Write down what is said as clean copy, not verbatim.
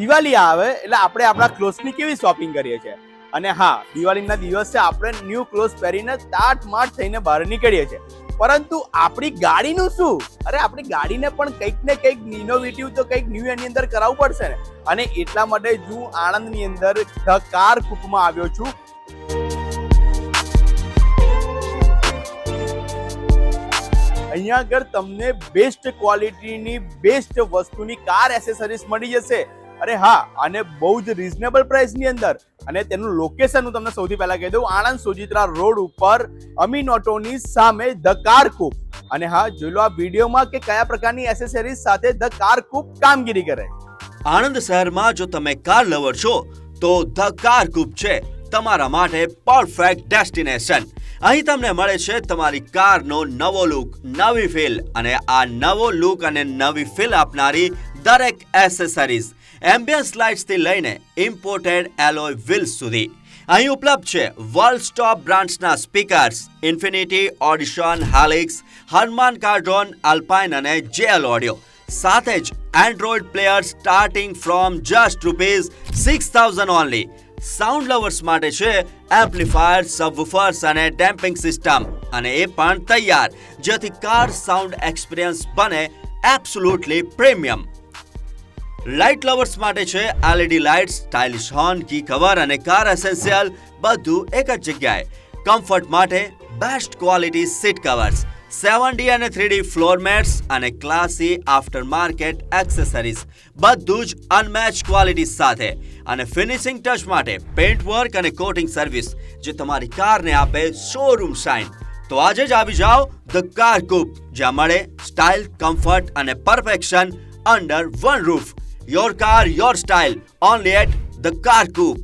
દિવાળી આવે એટલે આપણે આપણા ક્લોથ્સની કેવી શોપિંગ કરીએ છીએ અને હા દિવાળીના દિવસે આપણે ન્યૂ ક્લોથ્સ પહેરીને તાટમાટ થઈને બહાર નીકળીએ છીએ પરંતુ આપણી ગાડીનું શું? અરે આપણી ગાડીને પણ કંઈક ને કંઈક ઇનોવેટિવ તો કંઈક ન્યૂ એની અંદર કરાવવું પડશે ને અને એટલા માટે જ હું આણંદની અંદર ધ કાર કૂપમાં આવ્યો છું. અહીંયા આગળ તમને બેસ્ટ ક્વોલિટીની બેસ્ટ વસ્તુની કાર એસેસરીઝ મળી જશે. અરે હા, અને બહુ જ રિઝનેબલ પ્રાઇસની અંદર. અને તેનું લોકેશન હું તમને સૌથી પહેલા કહી દઉં, આણંદ સોજિત્રા રોડ ઉપર અમીન ઓટોની સામે ધ કાર કૂપ. અને હા, જોઈ લો આ વિડીયોમાં કે કયા પ્રકારની એસેસરીઝ સાથે ધ કાર કૂપ કામગીરી કરે. આણંદ શહેરમાં જો તમે કાર લવર છો તો ધ કાર કૂપ છે તમારા માટે પરફેક્ટ ડેસ્ટિનેશન. અહીં તમને મળે છે તમારી કારનો નવો લુક, નવી ફીલ અને આ નવો લુક અને નવી ફીલ આપનારી દરેક એસેસરીઝ, એમ્બિયન્સ લાઇટ્સથી લઈને ઇમ્પોર્ટેડ એલોય વ્હીલ્સ સુધી. અહીં ઉપલબ્ધ છે વર્લ્ડ ટોપ બ્રાન્ડ્સના speakers, Infinity, Audison, Helix, Harman Kardon, Alpine અને જેએલ ઓડિયો. સાથે જ Android player starting from just ₹6,000 only. Sound lovers માટે છે એમ્પ્લીફાયર, સબવૂફર્સ અને ડેમ્પિંગ સિસ્ટમ, અને એ પણ તૈયાર, જેથી કાર સાઉન્ડ એક્સપિરિયન્સ બને એબ્સોલ્યુટલી પ્રીમિયમ. લાઇટ લવર્સ માટે છે LED લાઇટ્સ, સ્ટાઇલિશ હોર્ન, કી કવર અને કાર એસેન્શિયલ, બધું એક જ જગ્યાએ. કમ્ફર્ટ માટે best quality seat covers, 7D અને 3D ફ્લોર મેટ્સ અને ક્લાસી આફ્ટર માર્કેટ એક્સેસરીઝ, બધું જ અનમેચ ક્વોલિટી સાથે. અને ફિનિશિંગ ટચ માટે પેઇન્ટ વર્ક અને કોટિંગ સર્વિસ, જે તમારી કારને આપે શોરૂમ શાઇન. તો આજે જ આવી જાઓ ધ કાર કૂપ, જ્યાં મળે સ્ટાઇલ, કમ્ફર્ટ અને perfection under one roof. Your car, your style, only at the car coupe.